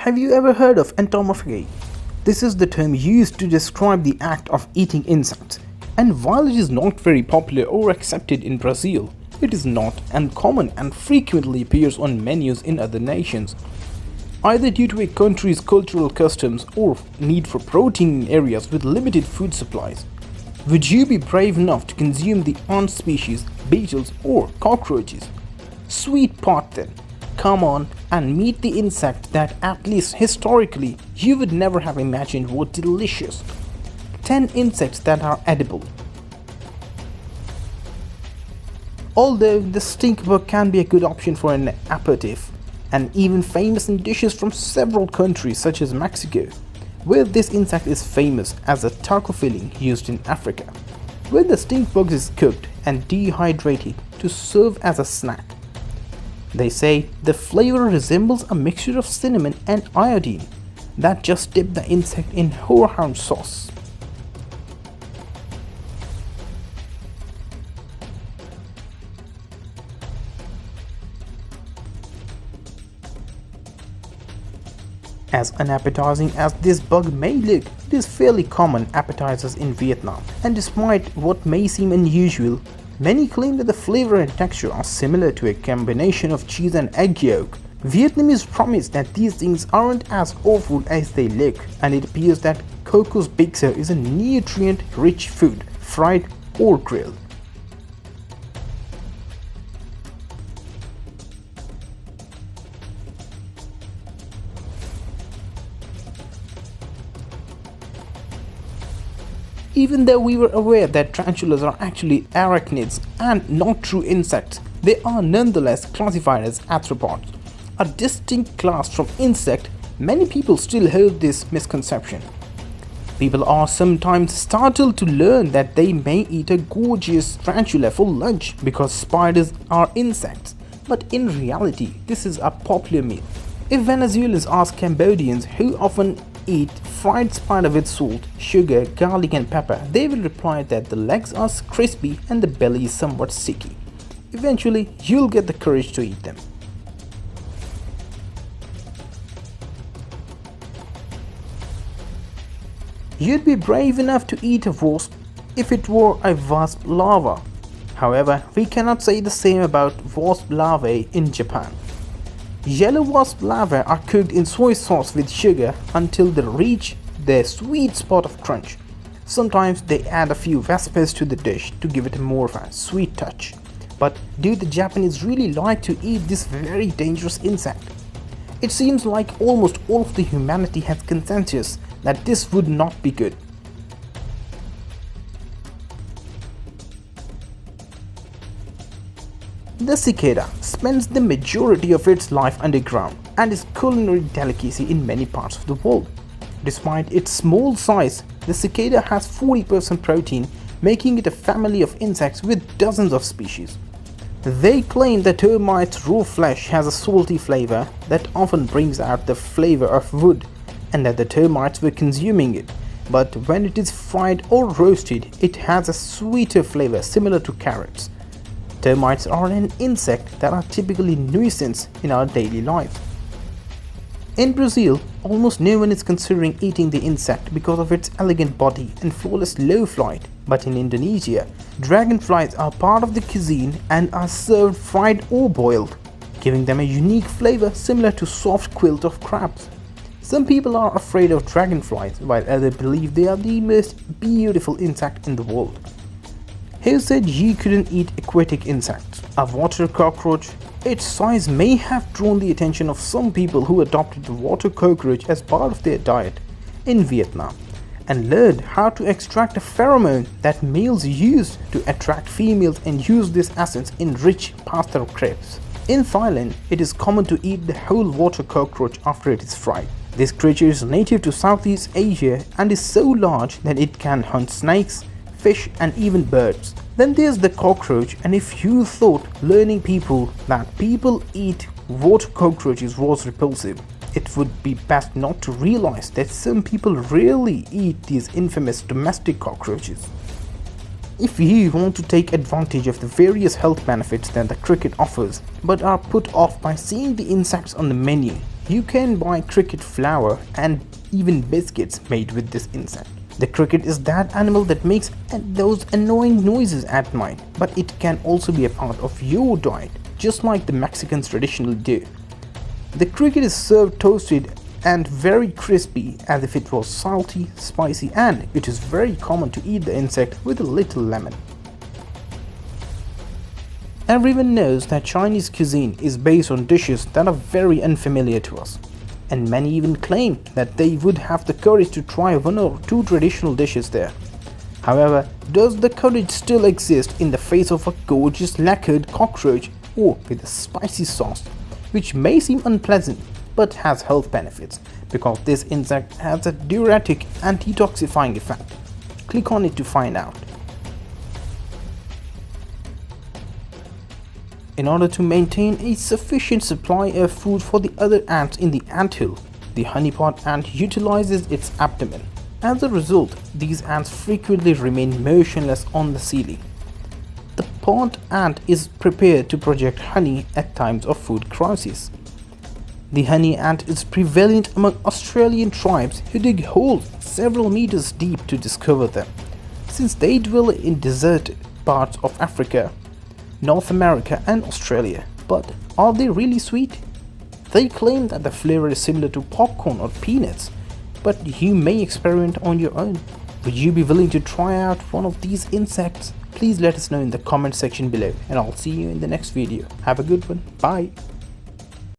Have you ever heard of entomophagy? This is the term used to describe the act of eating insects. And while it is not very popular or accepted in Brazil, it is not uncommon and frequently appears on menus in other nations, either due to a country's cultural customs or need for protein in areas with limited food supplies. Would you be brave enough to consume the ant species, beetles or cockroaches? Sweet pot then. Come on and meet the insect that, at least historically, you would never have imagined were delicious. 10 insects that are edible. Although the stink bug can be a good option for an aperitif, and even famous in dishes from several countries such as Mexico, where this insect is famous as a taco filling used in Africa, where the stink bug is cooked and dehydrated to serve as a snack. They say the flavor resembles a mixture of cinnamon and iodine that just dip the insect in horehound sauce. As unappetizing as this bug may look, it is fairly common appetizers in Vietnam, and despite what may seem unusual, many claim that the flavor and texture are similar to a combination of cheese and egg yolk. Vietnamese promise that these things aren't as awful as they look, and it appears that couscous bixo is a nutrient-rich food, fried or grilled. Even though we were aware that tarantulas are actually arachnids and not true insects, they are nonetheless classified as arthropods, a distinct class from insect. Many people still hold this misconception. People are sometimes startled to learn that they may eat a gorgeous tarantula for lunch because spiders are insects, but in reality this is a popular myth. If Venezuelans ask Cambodians who often eat fried spider with salt, sugar, garlic and pepper, they will reply that the legs are crispy and the belly is somewhat sticky. Eventually, you'll get the courage to eat them. You'd be brave enough to eat a wasp if it were a wasp larva. However, we cannot say the same about wasp larvae in Japan. Yellow wasp larvae are cooked in soy sauce with sugar until they reach their sweet spot of crunch. Sometimes they add a few vespers to the dish to give it more of a sweet touch. But do the Japanese really like to eat this very dangerous insect? It seems like almost all of the humanity has consensus that this would not be good. The cicada spends the majority of its life underground and is a culinary delicacy in many parts of the world. Despite its small size, the cicada has 40% protein, making it a family of insects with dozens of species. They claim that termites' raw flesh has a salty flavor that often brings out the flavor of wood, and that the termites were consuming it, but when it is fried or roasted, it has a sweeter flavor similar to carrots. Termites are an insect that are typically nuisance in our daily life. In Brazil, almost no one is considering eating the insect because of its elegant body and flawless low flight, but in Indonesia, dragonflies are part of the cuisine and are served fried or boiled, giving them a unique flavor similar to soft quilt of crabs. Some people are afraid of dragonflies, while others believe they are the most beautiful insect in the world. Who said you couldn't eat aquatic insects? A water cockroach? Its size may have drawn the attention of some people who adopted the water cockroach as part of their diet in Vietnam and learned how to extract a pheromone that males use to attract females and use this essence in rich pasta crepes. In Thailand, it is common to eat the whole water cockroach after it is fried. This creature is native to Southeast Asia and is so large that it can hunt snakes, fish and even birds. Then there's the cockroach, and if you thought learning people that people eat water cockroaches was repulsive, it would be best not to realize that some people really eat these infamous domestic cockroaches. If you want to take advantage of the various health benefits that the cricket offers but are put off by seeing the insects on the menu, You can buy cricket flour and even biscuits made with this insect. The cricket is that animal that makes those annoying noises at night, but it can also be a part of your diet, just like the Mexicans traditionally do. The cricket is served toasted and very crispy as if it was salty, spicy, and it is very common to eat the insect with a little lemon. Everyone knows that Chinese cuisine is based on dishes that are very unfamiliar to us, and many even claim that they would have the courage to try one or two traditional dishes there. However, does the courage still exist in the face of a gorgeous lacquered cockroach or with a spicy sauce, which may seem unpleasant but has health benefits because this insect has a diuretic and detoxifying effect? Click on it to find out. In order to maintain a sufficient supply of food for the other ants in the anthill, the honeypot ant utilizes its abdomen. As a result, these ants frequently remain motionless on the ceiling. The pod ant is prepared to project honey at times of food crisis. The honey ant is prevalent among Australian tribes who dig holes several meters deep to discover them, since they dwell in deserted parts of Africa, North America and Australia. But are they really sweet? They claim that the flavor is similar to popcorn or peanuts, but you may experiment on your own. Would you be willing to try out one of these insects? Please let us know in the comment section below, and I'll see you in the next video. Have a good one. Bye.